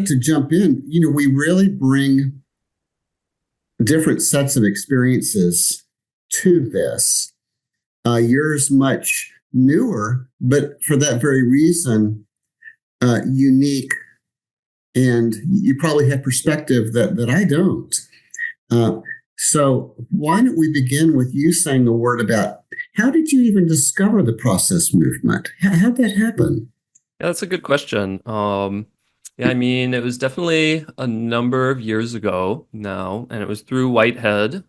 like to jump in. We really bring different sets of experiences to this. Yours much newer, but for that very reason, unique. And you probably have perspective that I don't. So why don't we begin with you saying a word about how did you even discover the process movement? How'd that happen? Yeah, that's a good question. It was definitely a number of years ago now, and it was through Whitehead,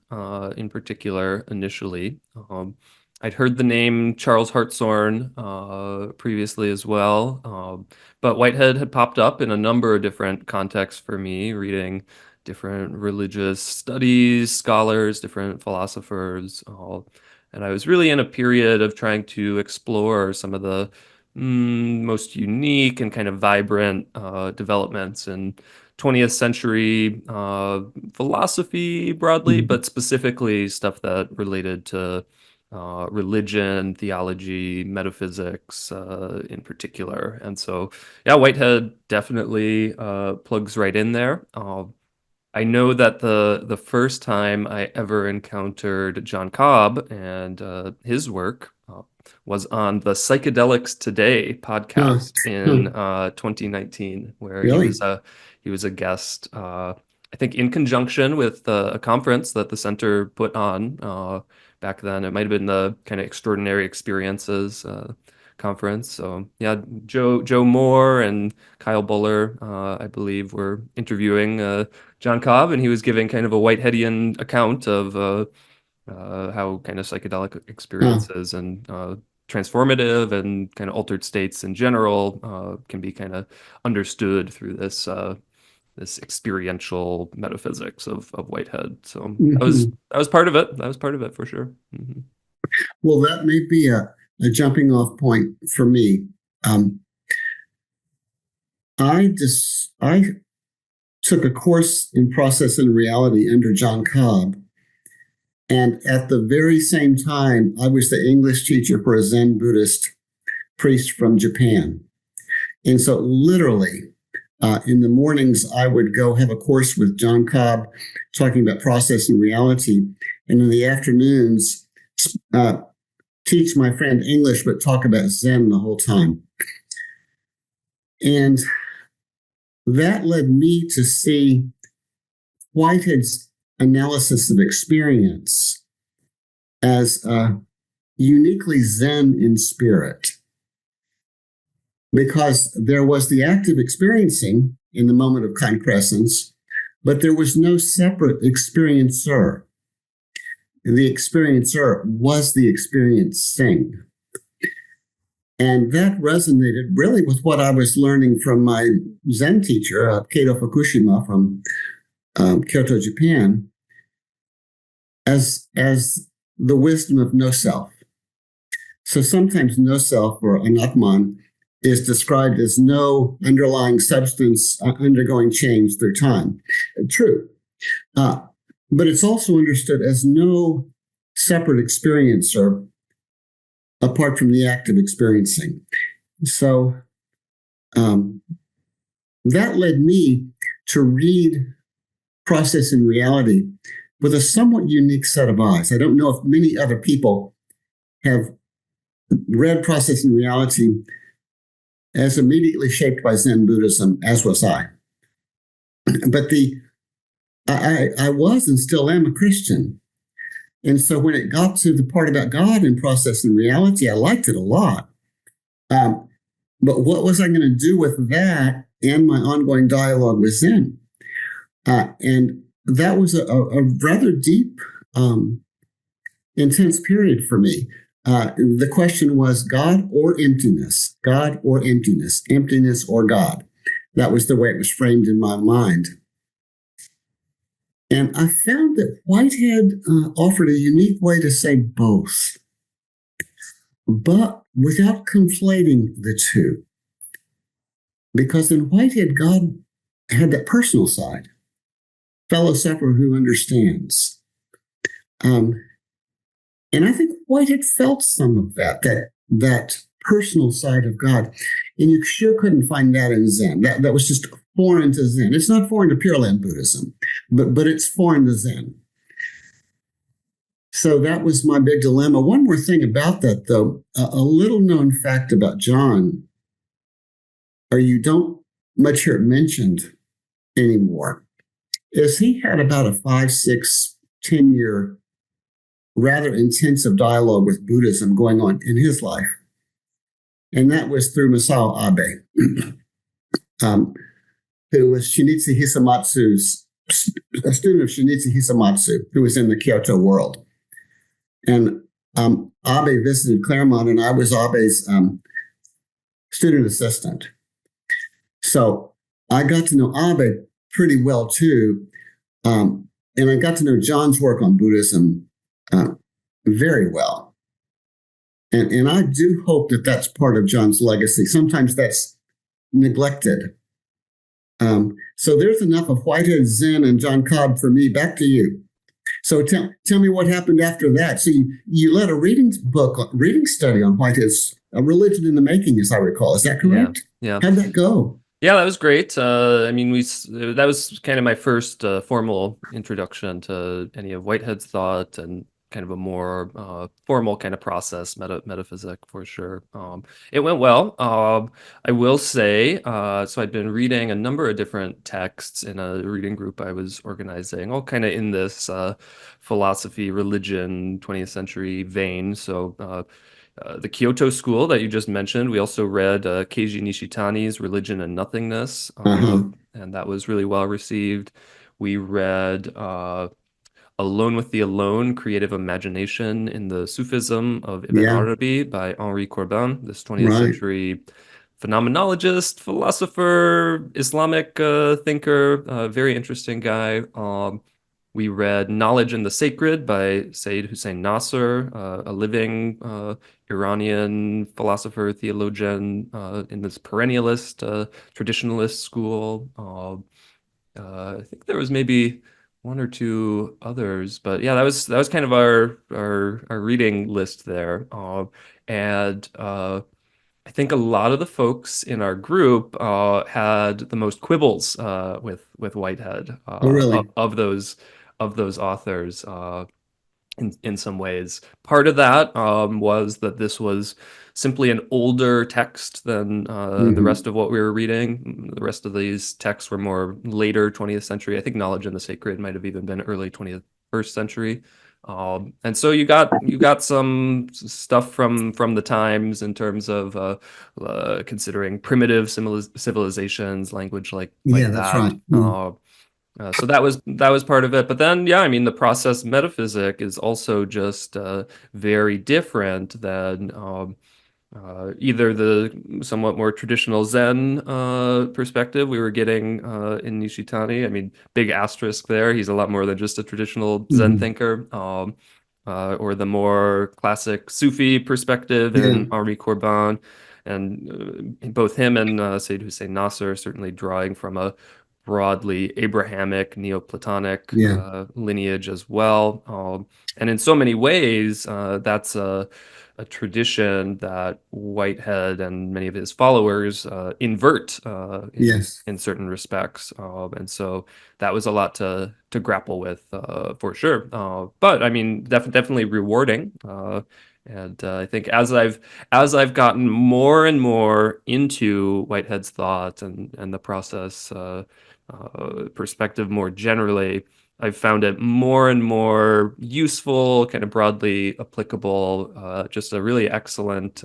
in particular, initially. I'd heard the name Charles Hartshorne previously as well, but Whitehead had popped up in a number of different contexts for me, reading different religious studies, scholars, different philosophers, and I was really in a period of trying to explore some of the most unique and kind of vibrant developments in 20th century philosophy broadly, but specifically stuff that related to religion, theology, metaphysics in particular. And so, yeah, Whitehead definitely plugs right in there. I know that the first time I ever encountered John Cobb and his work was on the Psychedelics Today Uh, podcast huh, in 2019, where really? he was a guest. I think in conjunction with a conference that the center put on back then. It might have been the kind of extraordinary experiences conference. So yeah, Joe Moore and Kyle Buller, I believe, were interviewing John Cobb, and he was giving kind of a Whiteheadian account of how kind of psychedelic Uh, experiences and transformative and kind of altered states in general can be kind of understood through this experiential metaphysics of Whitehead. So mhm. that was part of it. That was part of it for sure. Well, that may be a jumping off point for me. Um, I took a course in process and reality under John Cobb. And at the very same time, I was the English teacher for a Zen Buddhist priest from Japan. And so, literally, in the mornings, I would go have a course with John Cobb talking about process and reality. And in the afternoons, uh, teach my friend English, but talk about Zen the whole time. And that led me to see Whitehead's analysis of experience as uniquely Zen in spirit, because there was the active experiencing in the moment of concrescence, but there was no separate experiencer. The experiencer was the experiencing. And that resonated really with what I was learning from my Zen teacher, Keito Fukushima from Kyoto, Japan, as the wisdom of no self. So sometimes no self or anatman is described as no underlying substance undergoing change through time. True. Uh, but it's also understood as no separate experiencer apart from the act of experiencing. So that led me to read Process and Reality with a somewhat unique set of eyes. I don't know if many other people have read Process and Reality as immediately shaped by Zen Buddhism, as was I. But I was and still am a Christian. And so when it got to the part about God and Process and Reality, I liked it a lot. But what was I going to do with that and my ongoing dialogue with Zen? And that was a rather deep, intense period for me. The question was God or emptiness, God or emptiness, emptiness or God. That was the way it was framed in my mind. And I found that Whitehead offered a unique way to say both, but without conflating the two. Because in Whitehead, God had that personal side, fellow sufferer who understands. And I think Whitehead felt some of that personal side of God. And you sure couldn't find that in Zen. That was just foreign to Zen. It's not foreign to Pure Land Buddhism, but it's foreign to Zen. So that was my big dilemma. One more thing about that, though, a little known fact about John, or you don't much hear it mentioned anymore, is he had about a 5, 6, 10-year rather intensive dialogue with Buddhism going on in his life. And that was through Masao Abe, who was Shinichi Hisamatsu's, a student of Shinichi Hisamatsu, who was in the Kyoto world. And Abe visited Claremont, and I was Abe's student assistant. So I got to know Abe pretty well, too. And I got to know John's work on Buddhism very well. And I do hope that that's part of John's legacy. Sometimes that's neglected. So there's enough of Whitehead, Zen, and John Cobb for me. Back to you. So tell me what happened after that. So you led a reading study on Whitehead's A Religion in the Making, as I recall. Is that correct? Yeah. How'd that go? Yeah, that was great. I mean, that was kind of my first formal introduction to any of Whitehead's thought and kind of a more formal kind of process, metaphysic for sure. It went well. I will say, so I'd been reading a number of different texts in a reading group I was organizing, all kind of in this philosophy, religion, 20th century vein. So the Kyoto school that you just mentioned, we also read Keiji Nishitani's Religion and Nothingness, and that was really well received. We read Alone with the Alone, Creative Imagination in the Sufism of Ibn Arabi by Henri Corbin, this 20th century phenomenologist, philosopher, Islamic thinker, very interesting guy. We read Knowledge and the Sacred by Sayyid Hussein Nasr, a living Iranian philosopher, theologian in this perennialist, traditionalist school. I think there was maybe one or two others, but yeah, that was kind of our reading list there. And I think a lot of the folks in our group had the most quibbles with Whitehead of those authors. In some ways, part of that was that this was simply an older text than the rest of what we were reading. The rest of these texts were more later 20th century. I think Knowledge and the Sacred might have even been early 21st century. And so you got some stuff from the times in terms of considering primitive civilizations, language like that. That's right. So that was part of it. But then, yeah, I mean, the process metaphysic is also just very different than either the somewhat more traditional Zen perspective we were getting in Nishitani. I mean, big asterisk there. He's a lot more than just a traditional Zen thinker. Or the more classic Sufi perspective in Henri Corbin. And both him and Sayyid Hussein Nasr certainly drawing from a broadly Abrahamic, Neoplatonic lineage as well. And in so many ways, that's a tradition that Whitehead and many of his followers invert in certain respects. And so that was a lot to grapple with for sure. But I mean, definitely rewarding. And I think as I've gotten more and more into Whitehead's thought and the process perspective more generally, I've found it more and more useful, kind of broadly applicable, just a really excellent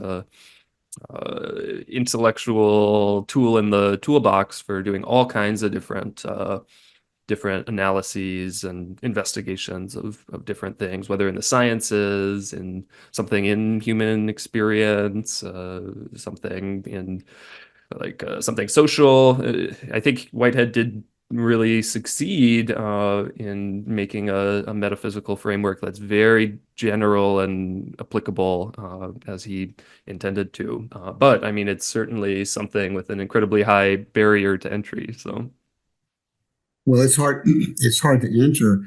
intellectual tool in the toolbox for doing all kinds of different analyses and investigations of different things, whether in the sciences, in something in human experience, something in something social. I think Whitehead did really succeed in making a metaphysical framework that's very general and applicable as he intended to. But I mean, it's certainly something with an incredibly high barrier to entry. So, well, it's hard. It's hard to enter.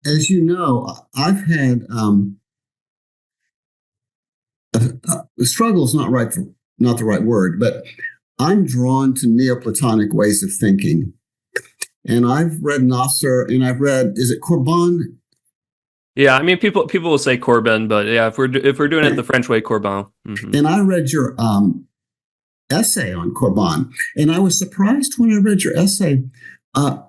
As you know, I've had struggle is not the right word, but I'm drawn to Neoplatonic ways of thinking. And I've read Nasser, and I've read, is it Corbin? Yeah, I mean, people will say Corbin, but yeah, if we're doing it the French way, Corbin. Mm-hmm. And I read your essay on Corbin, and I was surprised when I read your essay of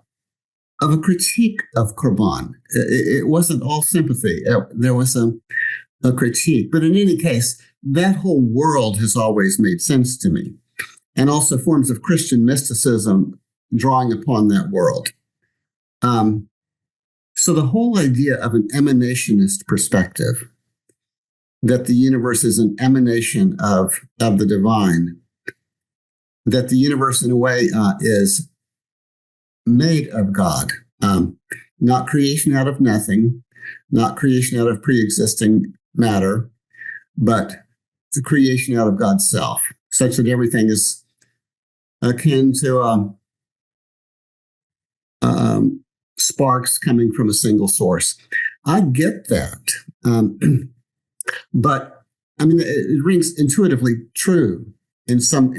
a critique of Corbin. It wasn't all sympathy. There was a critique, but in any case, that whole world has always made sense to me, and also forms of Christian mysticism drawing upon that world. So the whole idea of an emanationist perspective, that the universe is an emanation of the divine, that the universe in a way is made of God, not creation out of nothing, not creation out of pre-existing matter, but the creation out of God's self, such that everything is akin to sparks coming from a single source. I get that. But I mean, it rings intuitively true in some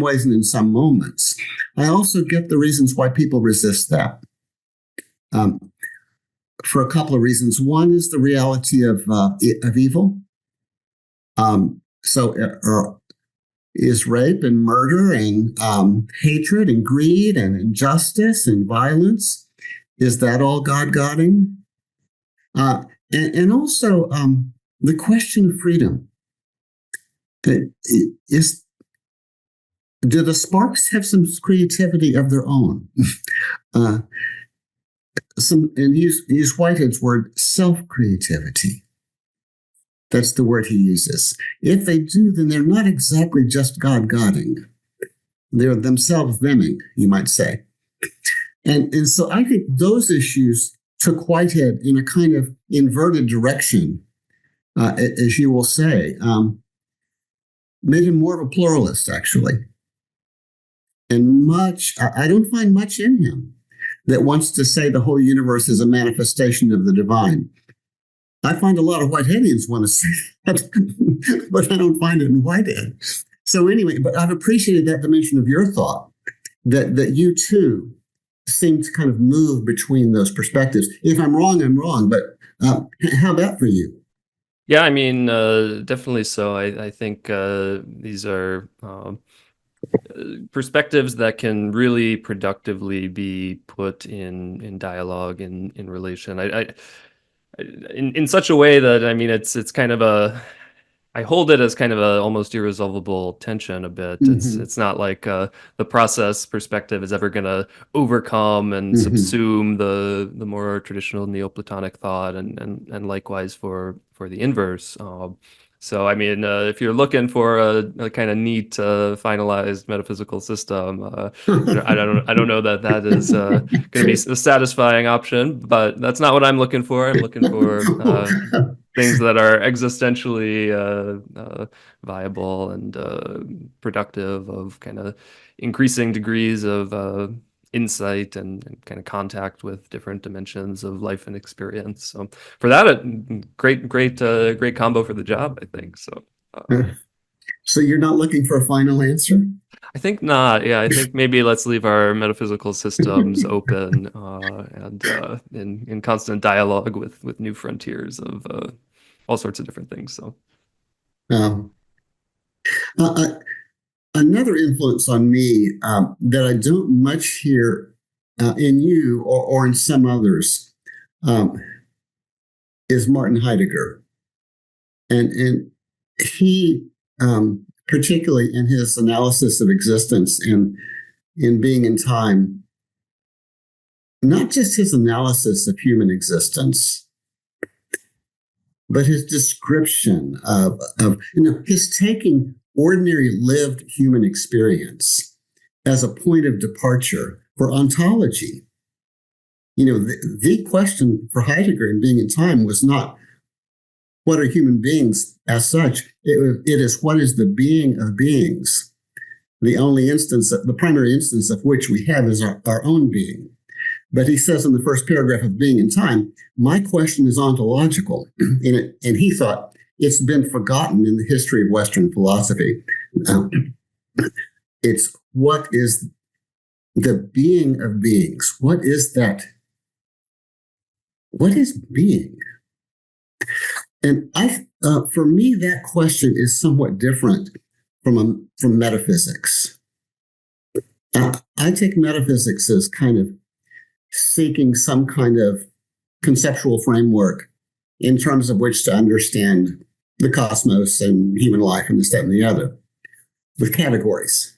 ways and in some moments. I also get the reasons why people resist that. For a couple of reasons. One is the reality of evil. So is rape and murder and hatred and greed and injustice and violence, is that all God-godding? And also the question of freedom. Do the sparks have some creativity of their own? And use Whitehead's word, self-creativity. That's the word he uses. If they do, then they're not exactly just God-godding. They're themselves theming, you might say. And so I think those issues took Whitehead in a kind of inverted direction, as you will say, made him more of a pluralist, actually. And I don't find much in him that wants to say the whole universe is a manifestation of the divine. I find a lot of Whiteheadians want to say that, but I don't find it in Whitehead. So anyway, but I've appreciated that dimension of your thought, that you too seem to kind of move between those perspectives. If I'm wrong, I'm wrong, but how about for you? Yeah, I mean, definitely so. I think these are perspectives that can really productively be put in dialogue, in relation. In such a way that, I mean, it's kind of I hold it as kind of a almost irresolvable tension a bit. Mm-hmm. It's not like the process perspective is ever going to overcome and subsume the more traditional Neoplatonic thought, and likewise for the inverse. So I mean, if you're looking for a kind of neat, finalized metaphysical system, I don't know that is going to be a satisfying option. But that's not what I'm looking for. I'm looking for things that are existentially viable and productive, of kind of increasing degrees of insight and kind of contact with different dimensions of life and experience. So for that, great combo for the job, I think. So So you're not looking for a final answer? I think not. Yeah, I think maybe let's leave our metaphysical systems open and in constant dialogue with new frontiers of all sorts of different things. So another influence on me that I don't much hear in you or in some others is Martin Heidegger. And he, particularly in his analysis of existence and in being in time, not just his analysis of human existence, but his description of his taking ordinary lived human experience as a point of departure for ontology. The question for Heidegger in being in time was not what are human beings as such. It is what is the being of beings. The primary instance of which we have is our own being. But he says in the first paragraph of Being in Time, my question is ontological. And he thought it's been forgotten in the history of Western philosophy. It's what is the being of beings? What is that? What is being? And for me, that question is somewhat different from metaphysics. I take metaphysics as kind of seeking some kind of conceptual framework in terms of which to understand the cosmos and human life and this, that, and the other, with categories.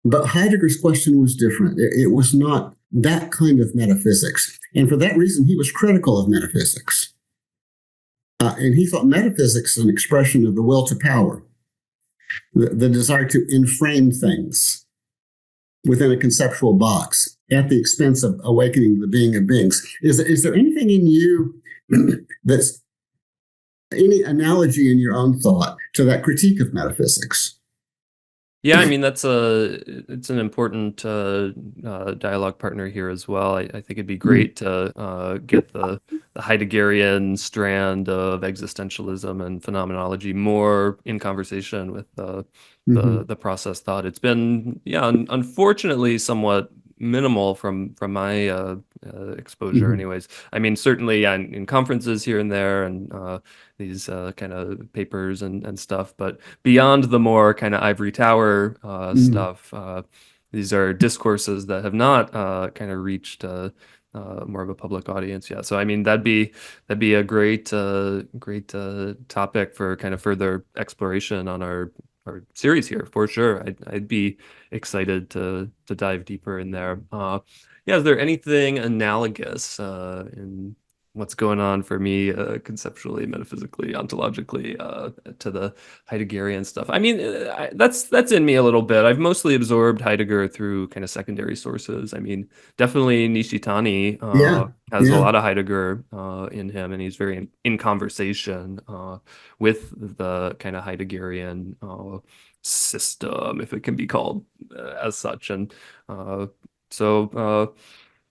But Heidegger's question was different. It was not that kind of metaphysics. And for that reason, he was critical of metaphysics. And he thought metaphysics is an expression of the will to power, the desire to enframe things within a conceptual box at the expense of awakening the being of beings. Is there anything in you that's any analogy in your own thought to that critique of metaphysics? Yeah, I mean it's an important dialogue partner here as well. I think it'd be great to get the Heideggerian strand of existentialism and phenomenology more in conversation with the process thought. It's been, yeah, unfortunately somewhat minimal from my exposure, anyways. I mean, certainly, yeah, in conferences here and there, and these kind of papers and stuff, but beyond the more kind of ivory tower stuff, these are discourses that have not kind of reached more of a public audience yet. So I mean, that'd be a great topic for kind of further exploration on our series here for sure. I'd be excited to dive deeper in there. Yeah, is there anything analogous in what's going on for me conceptually, metaphysically, ontologically to the Heideggerian stuff? I mean, that's in me a little bit. I've mostly absorbed Heidegger through kind of secondary sources. I mean, definitely Nishitani Yeah, has a yeah, lot of Heidegger in him, and he's very in conversation with the kind of Heideggerian system, if it can be called as such. And so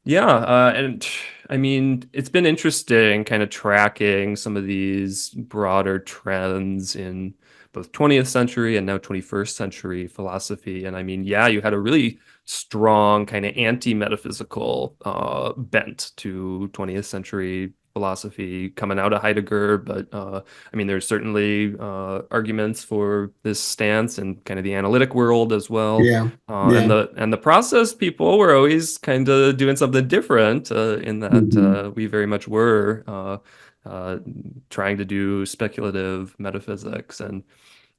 yeah, and I mean, it's been interesting kind of tracking some of these broader trends in both 20th century and now 21st century philosophy. And I mean, yeah, you had a really strong kind of anti-metaphysical bent to 20th century philosophy coming out of Heidegger, but I mean, there's certainly arguments for this stance and kind of the analytic world as well. yeah, And yeah. the process people were always kind of doing something different in that we very much were uh, trying to do speculative metaphysics. And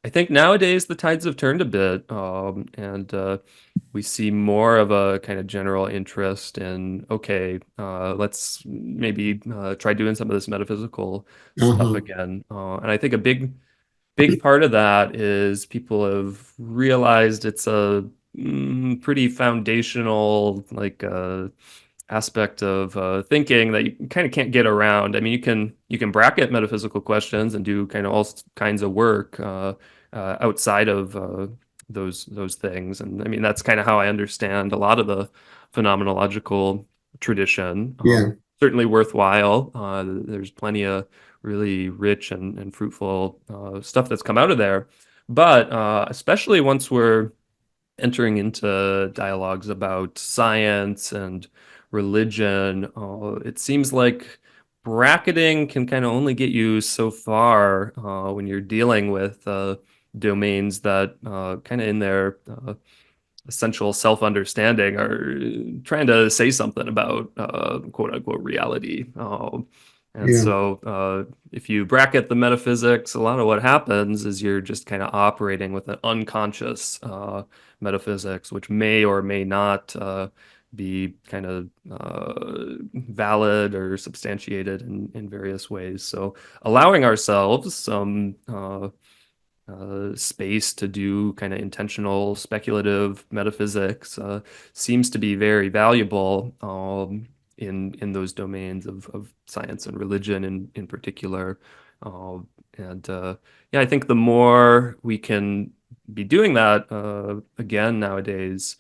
I think nowadays the tides have turned a bit, and we see more of a kind of general interest in, okay, let's maybe try doing some of this metaphysical stuff Uh-huh. again. And I think a big part of that is people have realized it's a pretty foundational like aspect of thinking that you kind of can't get around. I mean, you can bracket metaphysical questions and do kind of all kinds of work outside of those things. And I mean, that's kind of how I understand a lot of the phenomenological tradition. Yeah, Certainly worthwhile. There's plenty of really rich and fruitful stuff that's come out of there. But especially once we're entering into dialogues about science and religion, it seems like bracketing can kind of only get you so far when you're dealing with domains that kind of in their essential self-understanding are trying to say something about quote unquote reality. And yeah, so if you bracket the metaphysics, a lot of what happens is you're just kind of operating with an unconscious metaphysics, which may or may not be kind of valid or substantiated in various ways. So allowing ourselves some space to do kind of intentional speculative metaphysics seems to be very valuable in those domains of science and religion in particular. And yeah, I think the more we can be doing that again nowadays,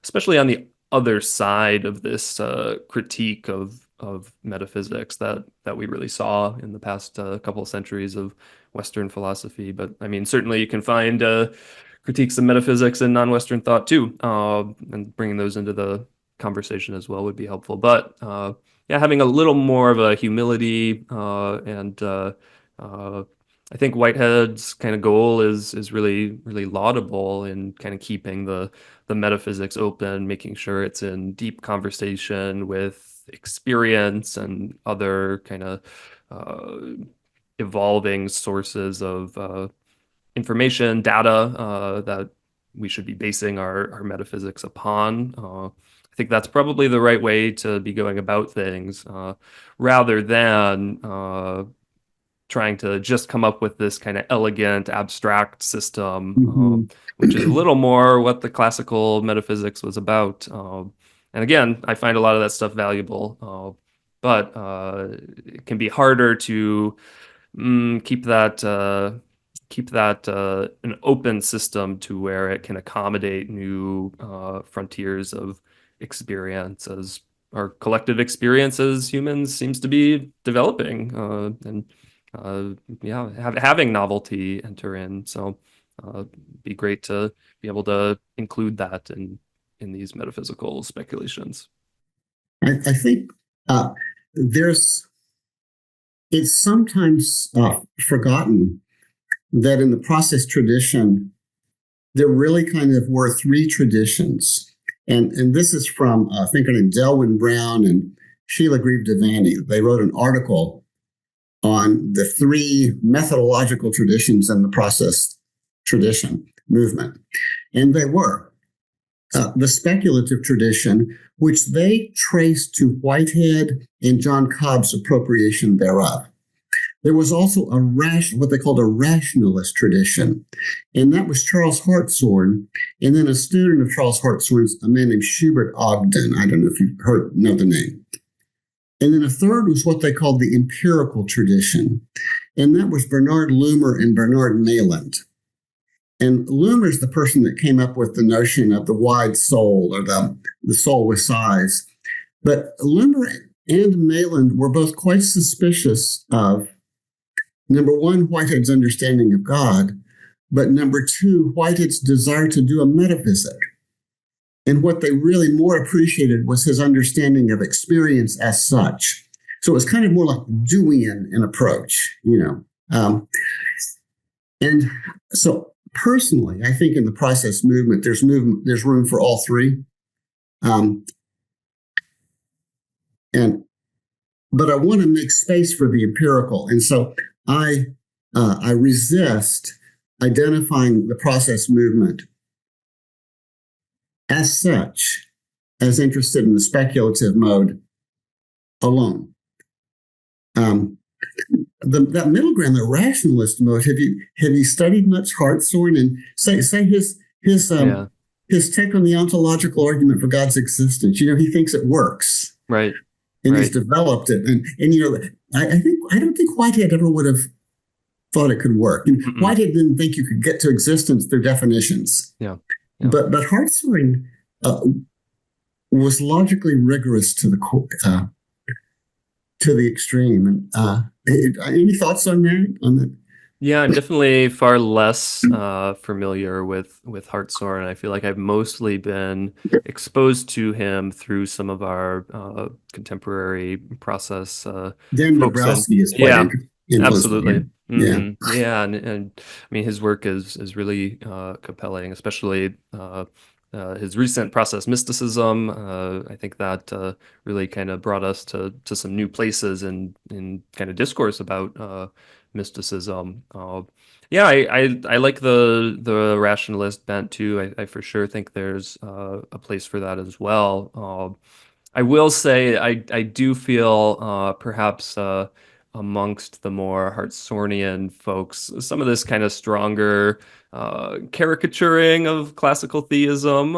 especially on the other side of this critique of metaphysics that we really saw in the past couple of centuries of Western philosophy. But I mean, certainly you can find critiques of metaphysics and non-Western thought too, and bringing those into the conversation as well would be helpful. But yeah, having a little more of a humility and I think Whitehead's kind of goal is really laudable in kind of keeping the metaphysics open, making sure it's in deep conversation with experience and other kind of evolving sources of information, data that we should be basing our metaphysics upon. I think that's probably the right way to be going about things, rather than trying to just come up with this kind of elegant, abstract system, which is a little more what the classical metaphysics was about. And again, I find a lot of that stuff valuable, but it can be harder to keep that an open system to where it can accommodate new frontiers of experience as our collective experience as humans seems to be developing, and yeah, having novelty enter in. So be great to be able to include that in these metaphysical speculations. I think there's it's sometimes forgotten that in the process tradition, there really kind of were three traditions. And this is from a thinker named Delwyn Brown and Sheila Grieve Devaney. They wrote an article on the three methodological traditions in the process tradition movement. And they were the speculative tradition, which they traced to Whitehead and John Cobb's appropriation thereof. There was also what they called a rationalist tradition, and that was Charles Hartshorne, and then a student of Charles Hartshorne's, a man named Schubert Ogden. I don't know if you know the name. And then a third was what they called the empirical tradition, and that was Bernard Loomer and Bernard Maitland. And Loomer is the person that came up with the notion of the wide soul, or the soul with size. But Loomer and Maitland were both quite suspicious of, number one, Whitehead's understanding of God, but number two, Whitehead's desire to do a metaphysic. And what they really more appreciated was his understanding of experience as such. So it was kind of more like Deweyan an approach, and so personally, I think in the process movement, there's room for all three. But I want to make space for the empirical, and so I resist identifying the process movement as such as interested in the speculative mode alone. That middle ground, the rationalist mode. Have you studied much Hartshorne and say his take on the ontological argument for God's existence? He thinks it works, right? And he's developed it, and I don't think Whitehead ever would have thought it could work. Whitehead didn't think you could get to existence through definitions. Yeah. But Hartshorne was logically rigorous to the extreme. And any thoughts on that? Yeah, I'm definitely far less familiar with Hartshorne. I feel like I've mostly been exposed to him through some of our contemporary process Dan folks. Dabrowski is quite absolutely. Yeah, and I mean his work is really compelling, especially his recent process mysticism. I think that really kind of brought us to some new places in kind of discourse about mysticism. I like the rationalist bent too. I for sure think there's a place for that as well. I will say I do feel perhaps amongst the more Hartsonian folks some of this kind of stronger caricaturing of classical theism.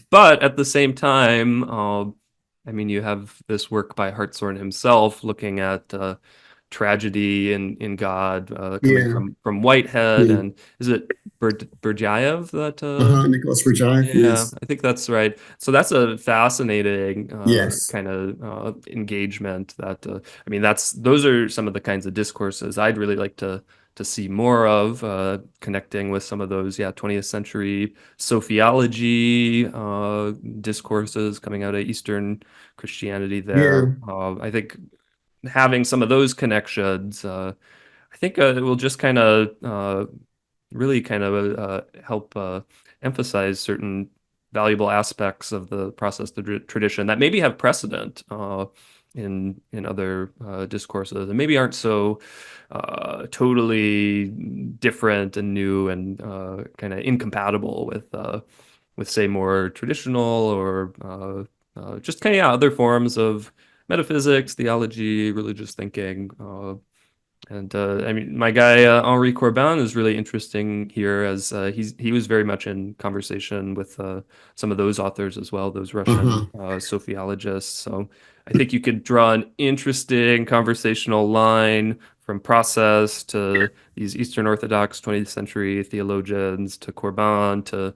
But at the same time, I mean, you have this work by Hartshorne himself looking at tragedy in God coming from Whitehead, and is it Berdyaev that Nicholas Berdyaev? Yes. I think that's right. So that's a fascinating kind of engagement that I mean those are some of the kinds of discourses I'd really like to see more of, connecting with some of those 20th century sociology discourses coming out of Eastern Christianity there. I think having some of those connections, I think it will just kind of really kind of help emphasize certain valuable aspects of the process tradition that maybe have precedent in other discourses, and maybe aren't so totally different and new and kind of incompatible with say more traditional or just kind of other forms of metaphysics, theology, religious thinking. And I mean, my guy Henri Corbin is really interesting here, as he was very much in conversation with some of those authors as well, those Russian sociologists. So I think you could draw an interesting conversational line from process to these Eastern Orthodox 20th century theologians to Corbin to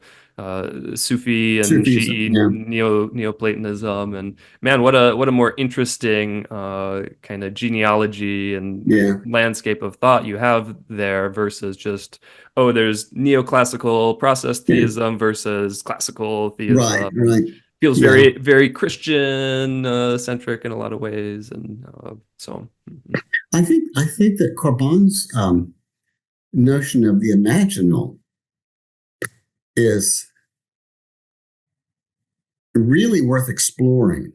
Sufi and Shi'i Neoplatonism, and man, what a more interesting kind of genealogy and landscape of thought you have there versus just there's neoclassical process theism versus classical theism. Right. Feels very, very Christian centric in a lot of ways, and so I think that Corbin's notion of the imaginal is really worth exploring.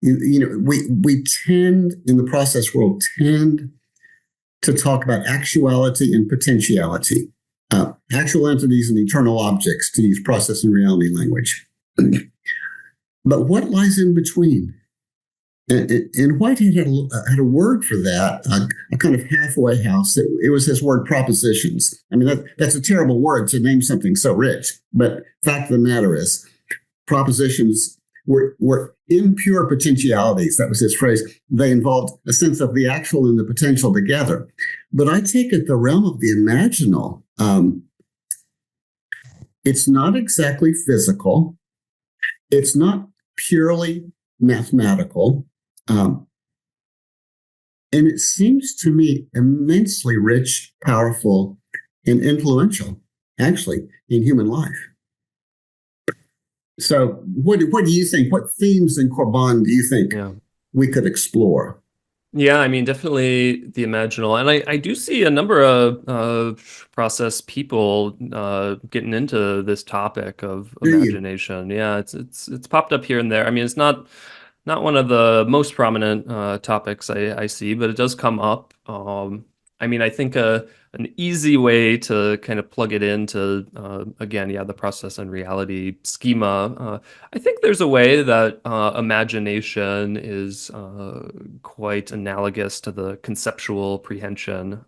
You know, we tend in the process world to talk about actuality and potentiality, actual entities and eternal objects, to use process and reality language. But what lies in between? And Whitehead had a word for that, a kind of halfway house. It was his word, propositions. I mean, that's a terrible word to name something so rich. But fact of the matter is, propositions were impure potentialities. That was his phrase. They involved a sense of the actual and the potential together. But I take it the realm of the imaginal. It's not exactly physical. It's not purely mathematical. And it seems to me immensely rich, powerful, and influential, actually, in human life. So what do you think? What themes in Corbin do you think we could explore? Yeah, I mean, definitely the imaginal. And I do see a number of process people getting into this topic of imagination. Yeah, it's popped up here and there. I mean, it's not one of the most prominent topics I see, but it does come up. I mean, I think an easy way to kind of plug it into, again, the process and reality schema. I think there's a way that imagination is quite analogous to the conceptual prehension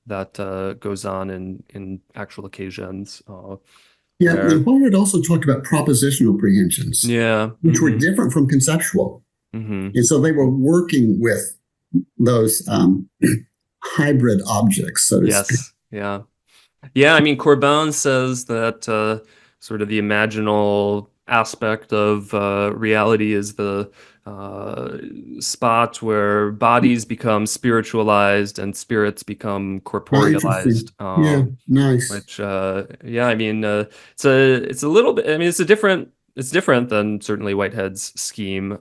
that goes on in actual occasions. And Whitehead also talked about propositional prehensions, which were different from conceptual. And so they were working with those hybrid objects, so to speak. I mean, Corbin says that sort of the imaginal aspect of reality is the spot where bodies become spiritualized and spirits become corporealized. Nice. Which, I mean, it's a little bit. I mean, it's different than certainly Whitehead's scheme.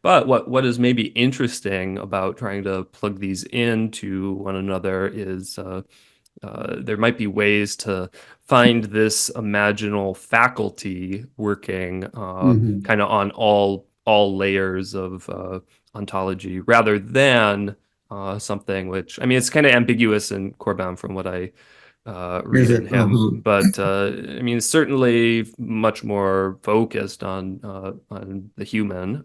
But what is maybe interesting about trying to plug these into one another is there might be ways to find this imaginal faculty working kind of on all layers of ontology, rather than something which, I mean, it's kind of ambiguous in Corbin from what I read in him, but I mean, certainly much more focused on the human.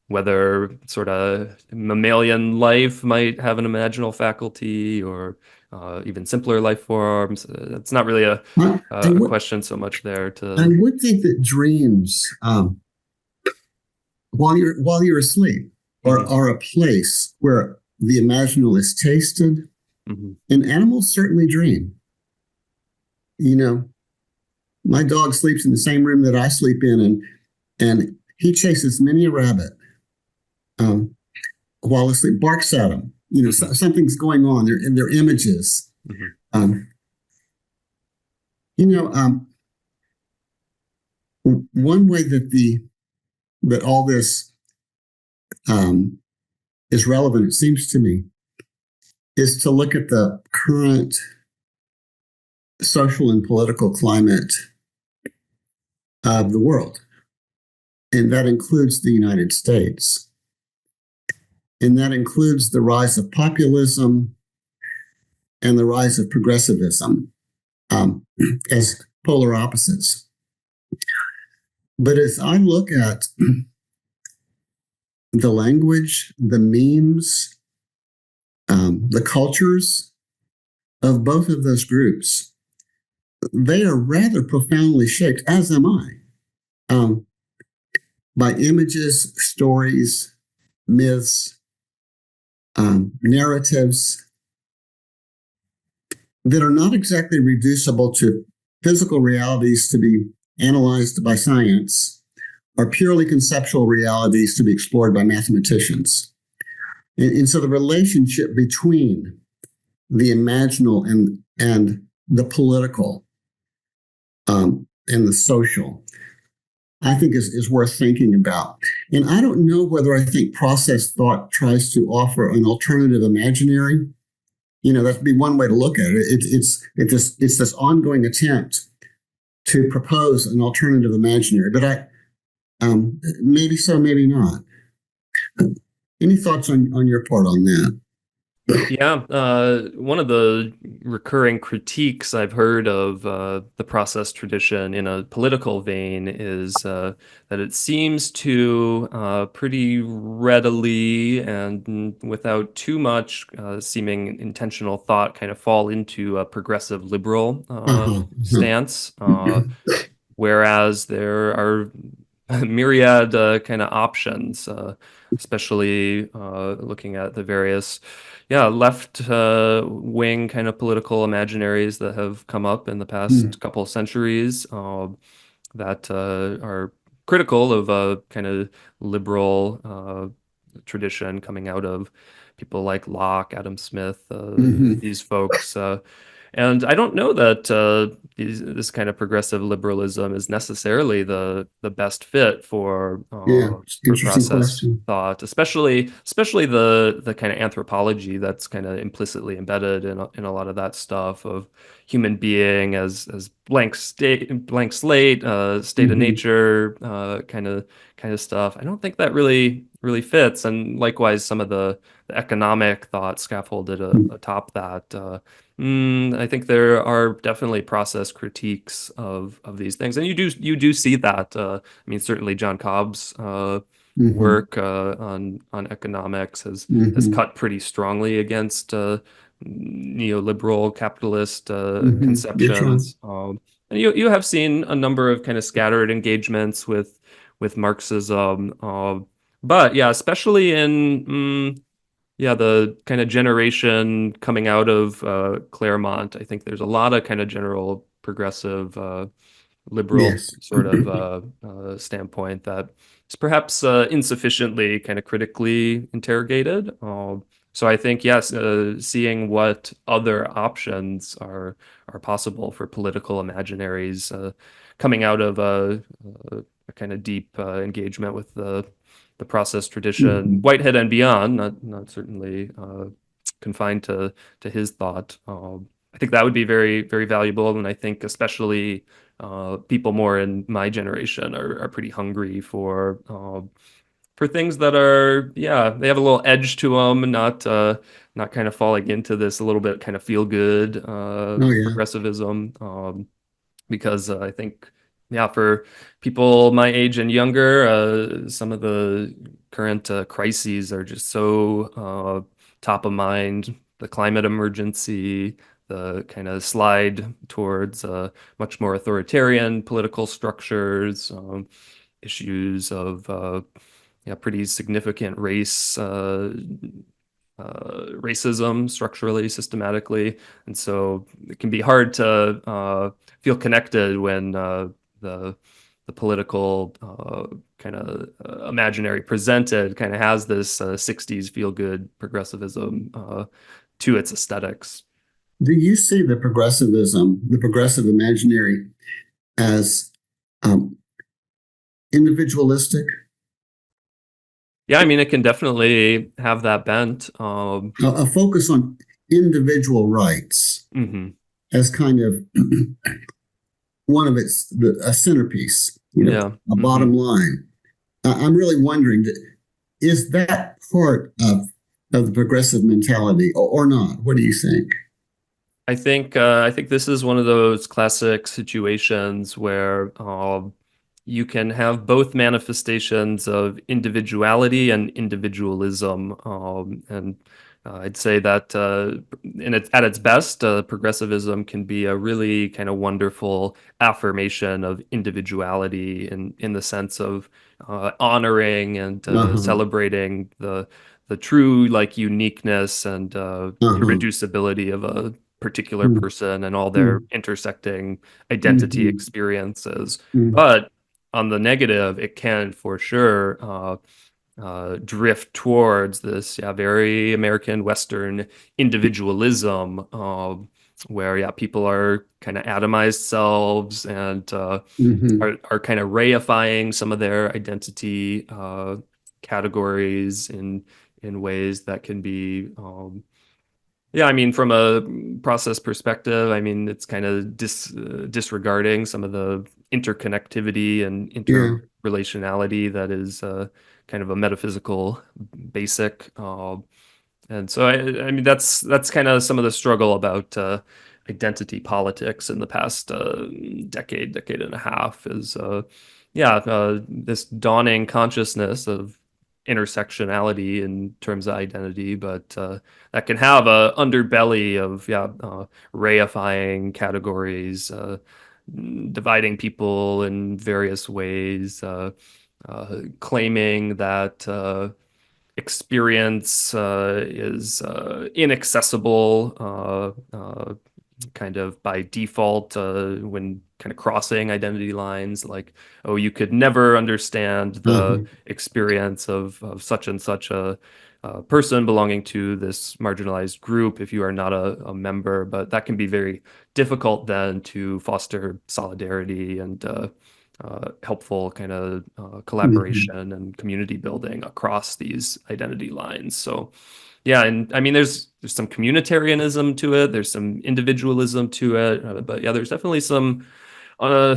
Whether sort of mammalian life might have an imaginal faculty, or even simpler life forms. It's not really a question so much there. I would think that dreams, while you're asleep, are a place where the imaginal is tasted, and animals certainly dream. You know, my dog sleeps in the same room that I sleep in, and he chases many a rabbit while asleep, barks at them. something's going on. They're images. Mm-hmm. Um, you know, one way that all this is relevant, it seems to me, is to look at the current social and political climate of the world. And that includes the United States. And that includes the rise of populism and the rise of progressivism as polar opposites. But as I look at the language, the memes, the cultures of both of those groups, they are rather profoundly shaped, as am I, by images, stories, myths, narratives that are not exactly reducible to physical realities to be analyzed by science, or purely conceptual realities to be explored by mathematicians. And so the relationship between the imaginal and the political and the social, I think is worth thinking about. And I don't know whether I think process thought tries to offer an alternative imaginary. That'd be one way to look at it. It's this ongoing attempt to propose an alternative imaginary, but maybe so, maybe not. Any thoughts on your part on that? Yeah, one of the recurring critiques I've heard of the process tradition in a political vein is that it seems to pretty readily and without too much seeming intentional thought kind of fall into a progressive liberal stance, whereas there are myriad kind of options, especially looking at the various left wing kind of political imaginaries that have come up in the past couple of centuries that are critical of a kind of liberal tradition coming out of people like Locke, Adam Smith, these folks. And I don't know that this kind of progressive liberalism is necessarily the best fit for Interesting process question. thought, especially the kind of anthropology that's kind of implicitly embedded in a lot of that stuff of human being as blank slate, state of nature, kind of stuff. I don't think that really fits. And likewise, some of the economic thought scaffolded atop that. I think there are definitely process critiques of these things, and you do see that. I mean, certainly John Cobb's work on economics has cut pretty strongly against neoliberal capitalist conceptions. And you have seen a number of kind of scattered engagements with Marxism, but yeah, especially in the kind of generation coming out of Claremont, I think there's a lot of kind of general progressive liberal Yes. sort of standpoint that is perhaps insufficiently kind of critically interrogated. So I think, yes, seeing what other options are possible for political imaginaries coming out of a kind of deep engagement with the process tradition, Whitehead and beyond, not certainly confined to his thought. I think that would be very, very valuable, and I think especially people more in my generation are pretty hungry for things that are, they have a little edge to them, not kind of falling into this a little bit kind of feel good progressivism. Because I think, for people my age and younger, some of the current crises are just so top of mind. The climate emergency, the kind of slide towards much more authoritarian political structures, issues of pretty significant racism structurally, systematically. And so it can be hard to feel connected when the political kind of imaginary presented kind of has this 60s feel good progressivism to its aesthetics. Do you see the progressivism, the progressive imaginary, as um, individualistic, Yeah, I mean, it can definitely have that bent. a focus on individual rights Mhm. as kind of one of its a centerpiece, Yeah. a bottom line? I'm really wondering, is that part of the progressive mentality or not? What do you think? I think this is one of those classic situations where you can have both manifestations of individuality and individualism, and I'd say that at its best, progressivism can be a really kind of wonderful affirmation of individuality in the sense of honoring and Uh-huh. celebrating the true like uniqueness and Uh-huh. irreducibility of a particular Mm-hmm. person and all their intersecting identity Mm-hmm. experiences. Mm-hmm. But on the negative, it can for sure drift towards this, yeah, very American Western individualism, where, yeah, people are kind of atomized selves and Mm-hmm. are kind of reifying some of their identity categories in ways that can be yeah, I mean, from a process perspective, I mean, it's kind of disregarding some of the interconnectivity and Yeah. interrelationality that is kind of a metaphysical basic. And so, I mean, that's kind of some of the struggle about identity politics in the past decade and a half is, yeah, this dawning consciousness of intersectionality in terms of identity, but that can have a underbelly of, yeah, reifying categories, dividing people in various ways, claiming that experience is inaccessible kind of by default when kind of crossing identity lines, like, oh, you could never understand the Uh-huh. experience of such and such a person belonging to this marginalized group if you are not a member. But that can be very difficult then to foster solidarity and helpful kind of Mm-hmm. collaboration and community building across these identity lines. So yeah, and I mean, there's some communitarianism to it, there's some individualism to it, but yeah, there's definitely uh,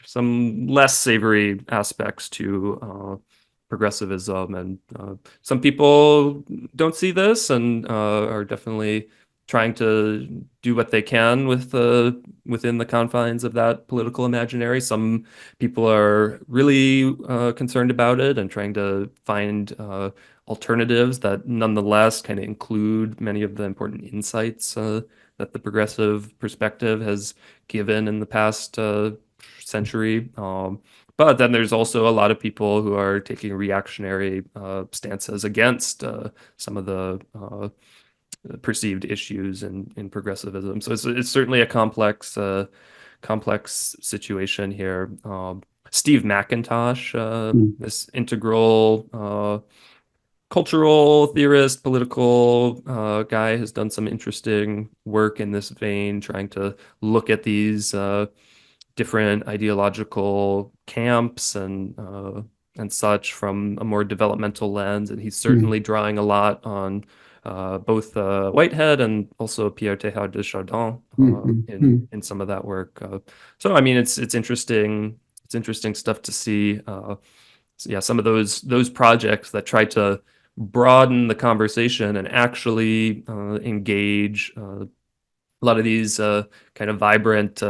some less savory aspects to progressivism, and some people don't see this and are definitely trying to do what they can with within the confines of that political imaginary. Some people are really concerned about it and trying to find alternatives that nonetheless kind of include many of the important insights that the progressive perspective has given in the past century. But then there's also a lot of people who are taking reactionary stances against some of the perceived issues in progressivism. So it's certainly a complex situation here. Steve McIntosh, this integral cultural theorist, political guy, has done some interesting work in this vein, trying to look at these different ideological camps and such from a more developmental lens. And he's Mm-hmm. certainly drawing a lot on both Whitehead and also Pierre Teilhard de Chardin Mm-hmm. in some of that work. So I mean, it's interesting. It's interesting stuff to see. So yeah, some of those projects that try to broaden the conversation and actually engage a lot of these kind of vibrant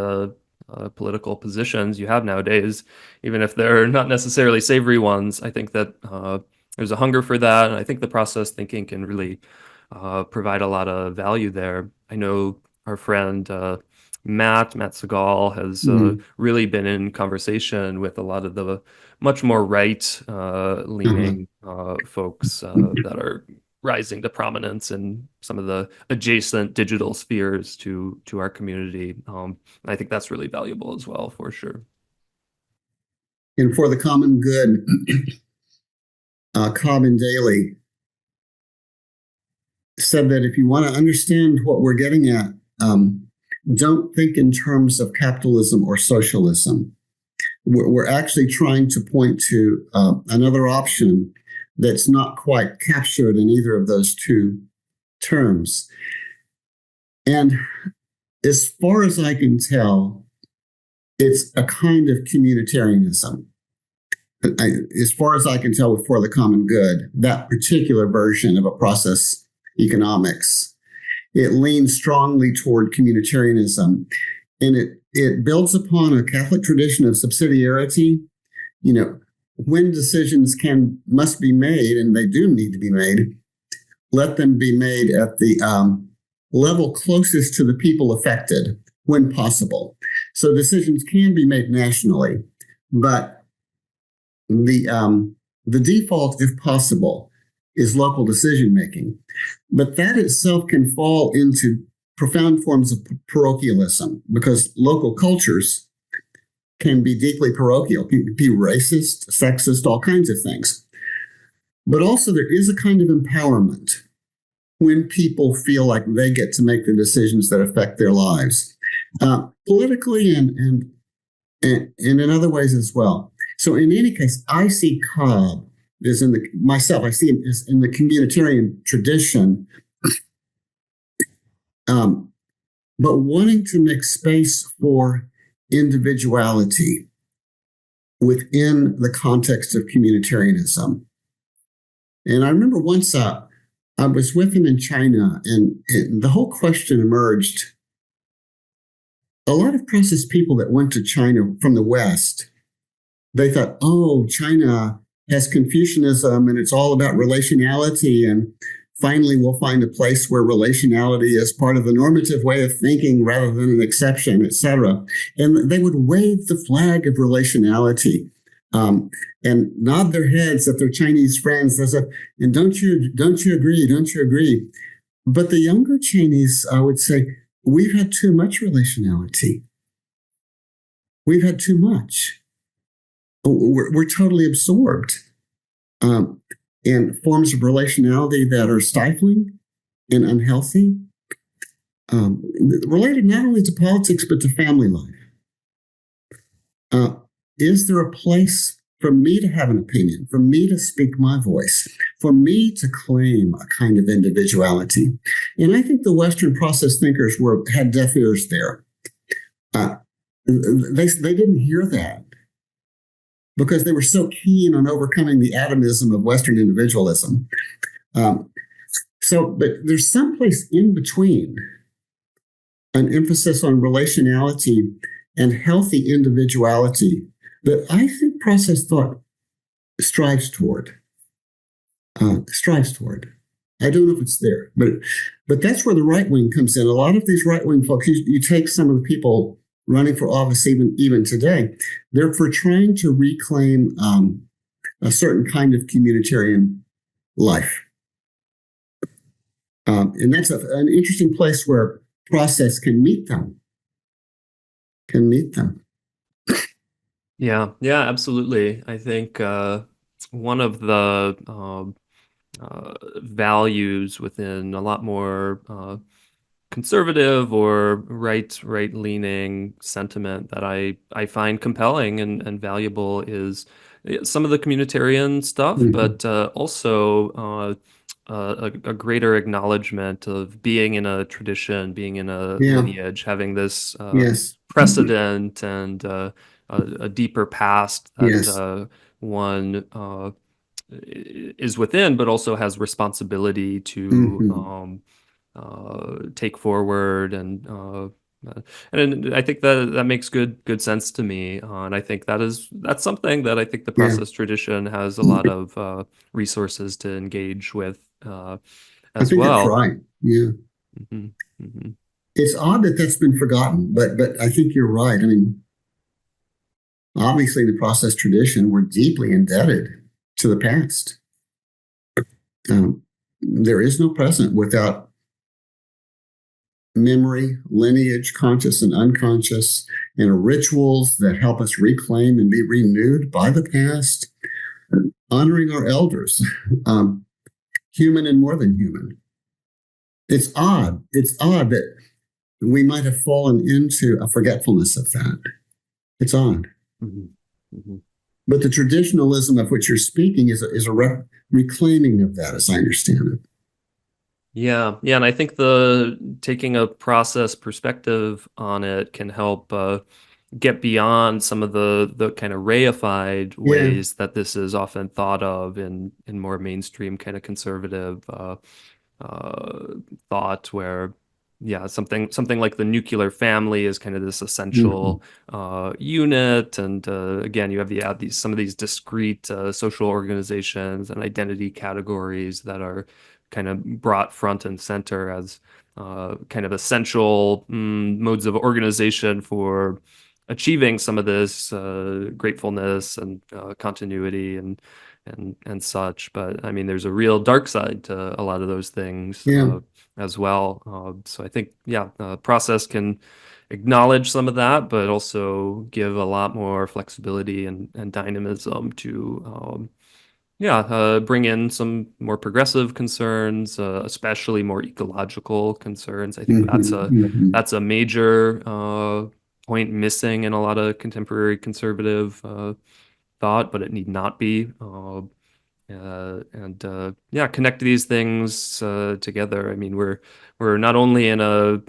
political positions you have nowadays, even if they're not necessarily savory ones. I think that there's a hunger for that, and I think the process thinking can really provide a lot of value there. I know our friend Matt Segal has Mm-hmm. really been in conversation with a lot of the much more right Uh-huh. leaning folks that are rising to prominence in some of the adjacent digital spheres to our community. I think that's really valuable as well, for sure. And for the common good, Cobb and Daly said that if you want to understand what we're getting at, don't think in terms of capitalism or socialism. We're actually trying to point to another option that's not quite captured in either of those two terms. And as far as I can tell, it's a kind of communitarianism. As far as I can tell, for the common good, that particular version of a process economics, it leans strongly toward communitarianism, and it builds upon a Catholic tradition of subsidiarity. You know, when decisions must be made, and they do need to be made, let them be made at the level closest to the people affected when possible. So decisions can be made nationally, but the default, if possible, is local decision making. But that itself can fall into profound forms of parochialism, because local cultures can be deeply parochial, be racist, sexist, all kinds of things. But also there is a kind of empowerment when people feel like they get to make the decisions that affect their lives, politically and in other ways as well. So in any case, I see Cobb as I see him as in the communitarian tradition, but wanting to make space for individuality within the context of communitarianism. And I remember once I was with him in China, and the whole question emerged. A lot of process people that went to China from the West, they thought, oh, China has Confucianism and it's all about relationality, and finally we'll find a place where relationality is part of the normative way of thinking rather than an exception, etc. And they would wave the flag of relationality and nod their heads at their Chinese friends as if, and don't you agree? Don't you agree? But the younger Chinese, I would say, we've had too much relationality. We've had too much. We're totally absorbed in forms of relationality that are stifling and unhealthy, related not only to politics, but to family life. Is there a place for me to have an opinion, for me to speak my voice, for me to claim a kind of individuality? And I think the Western process thinkers had deaf ears there. They didn't hear that, because they were so keen on overcoming the atomism of Western individualism. But there's some place in between an emphasis on relationality and healthy individuality that I think process thought strives toward. I don't know if it's there, but that's where the right wing comes in. A lot of these right wing folks, you take some of the people running for office even today, they're for trying to reclaim a certain kind of communitarian life. And that's an interesting place where process can meet them. Yeah, absolutely. I think one of the values within a lot more conservative or right-leaning sentiment that I find compelling and valuable is some of the communitarian stuff, Mm-hmm. but also a greater acknowledgement of being in a tradition, being in a lineage, having this precedent and a deeper past that one is within, but also has responsibility to take forward, and I think that makes good sense to me, and I think that's something that I think the process tradition has a lot of resources to engage with as I think well. That's right. Yeah. Mm-hmm. Mm-hmm. It's odd that that's been forgotten, but I think you're right. I mean, obviously, the process tradition, we're deeply indebted to the past. There is no present without memory, lineage, conscious and unconscious, and rituals that help us reclaim and be renewed by the past, honoring our elders, human and more than human. It's odd. It's odd that we might have fallen into a forgetfulness of that. It's odd. Mm-hmm. Mm-hmm. But the traditionalism of which you're speaking is a reclaiming of that, as I understand it. Yeah, and I think taking a process perspective on it can help get beyond some of the kind of reified ways that this is often thought of in more mainstream kind of conservative thought, where something like the nuclear family is kind of this essential unit, and again, you have some of these discrete social organizations and identity categories that are kind of brought front and center as kind of essential modes of organization for achieving some of this gratefulness and continuity and such. But I mean, there's a real dark side to a lot of those things as well. So I think, process can acknowledge some of that, but also give a lot more flexibility and dynamism to bring in some more progressive concerns, especially more ecological concerns. I think that's a major point missing in a lot of contemporary conservative thought, but it need not be. Connect these things together. I mean, we're not only in a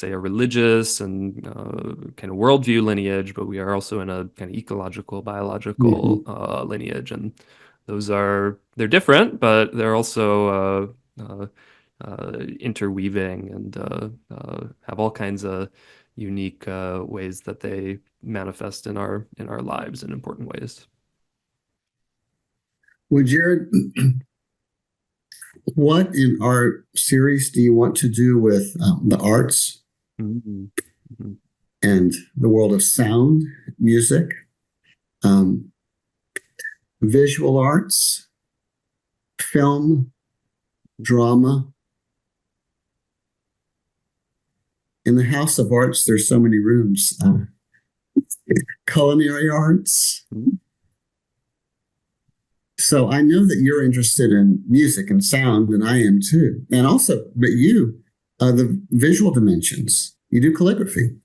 religious and kind of worldview lineage, but we are also in a kind of ecological, biological lineage, and they're different, but they're also interweaving and have all kinds of unique ways that they manifest in our lives in important ways. Well, Jared, what in our series do you want to do with the arts and the world of sound, music, visual arts, film, drama? In the House of Arts, there's so many rooms. Culinary arts. So I know that you're interested in music and sound, and I am too. And also, but you, the visual dimensions, you do calligraphy.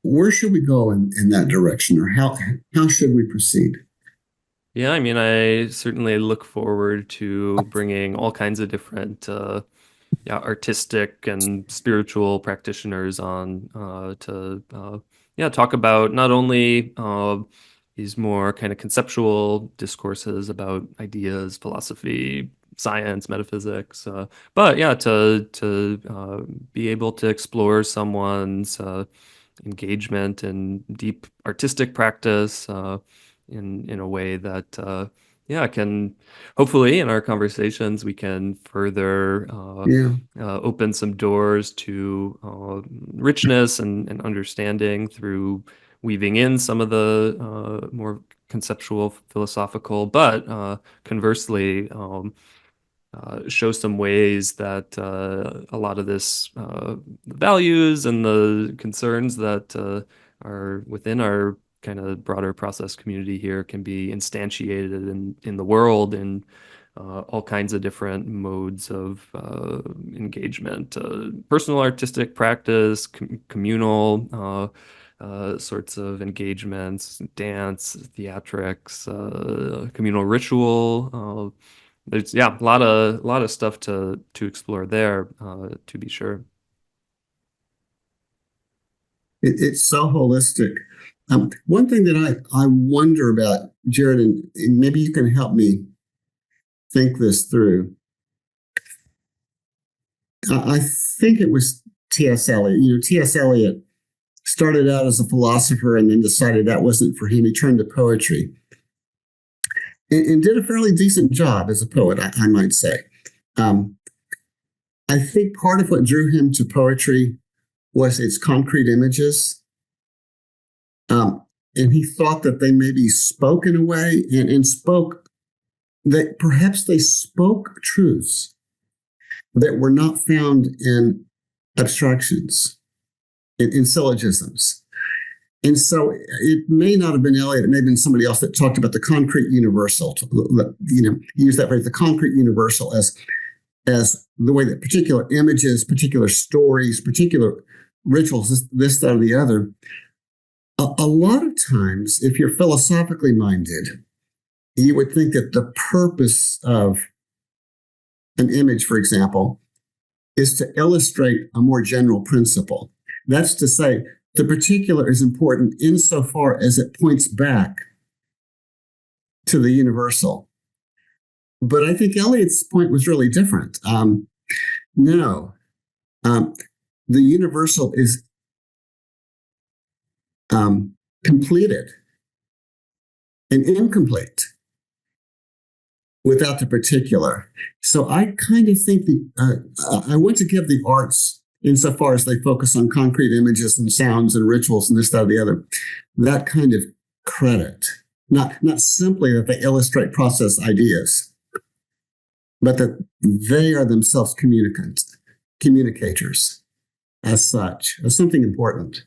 Where should we go in that direction, or how should we proceed? Yeah, I mean, I certainly look forward to bringing all kinds of different artistic and spiritual practitioners on to talk about not only these more kind of conceptual discourses about ideas, philosophy, science, metaphysics, but to be able to explore someone's engagement and deep artistic practice in a way that can hopefully in our conversations we can further open some doors to richness and understanding through weaving in some of the more conceptual, philosophical, but conversely show some ways that a lot of this values and the concerns that are within our kind of broader process community here can be instantiated in the world in all kinds of different modes of engagement, personal artistic practice, communal sorts of engagements, dance, theatrics, communal ritual. There's a lot of stuff to explore there, to be sure. It's so holistic. One thing that I wonder about, Jared, and maybe you can help me think this through. I think it was T.S. Eliot. T.S. Eliot started out as a philosopher and then decided that wasn't for him. He turned to poetry and did a fairly decent job as a poet, I might say. I think part of what drew him to poetry was its concrete images. And he thought that they maybe spoke in a way and spoke that perhaps they spoke truths that were not found in abstractions. in syllogisms. And so it may not have been Eliot, it may have been somebody else that talked about the concrete universal, use that phrase, the concrete universal as the way that particular images, particular stories, particular rituals, this, that, or the other. A lot of times, if you're philosophically minded, you would think that the purpose of an image, for example, is to illustrate a more general principle. That's to say, the particular is important insofar as it points back to the universal. But I think Eliot's point was really different. No, the universal is completed and incomplete without the particular. So I kind of think I want to give the arts, insofar as they focus on concrete images and sounds and rituals and this, that, or the other, that kind of credit. Not simply that they illustrate process ideas, but that they are themselves communicators as such, as something important.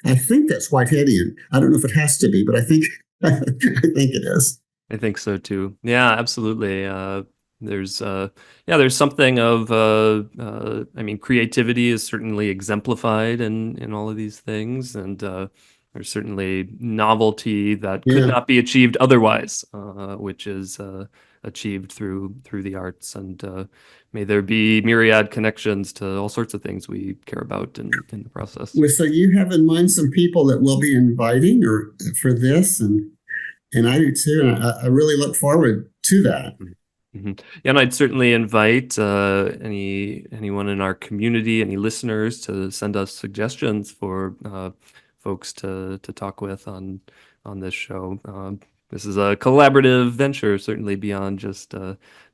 I think that's Whiteheadian. I don't know if it has to be, but I think I think it is. I think so too. Yeah, absolutely. There's something of I mean, creativity is certainly exemplified in all of these things, and there's certainly novelty that could not be achieved otherwise, which is achieved through the arts. And may there be myriad connections to all sorts of things we care about in the process. Well, so you have in mind some people that we'll be inviting or for this, and I do too. And I really look forward to that. Mm-hmm. Yeah, and I'd certainly invite anyone in our community, any listeners, to send us suggestions for folks to talk with on this show. This is a collaborative venture, certainly beyond just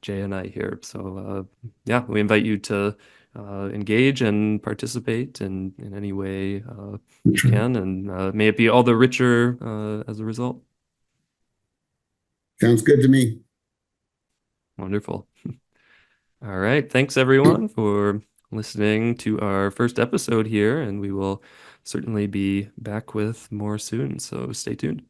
Jay and I here. So yeah, we invite you to engage and participate in any way you can, and may it be all the richer as a result. Sounds good to me. Wonderful. All right. Thanks, everyone, for listening to our first episode here, and we will certainly be back with more soon. So stay tuned.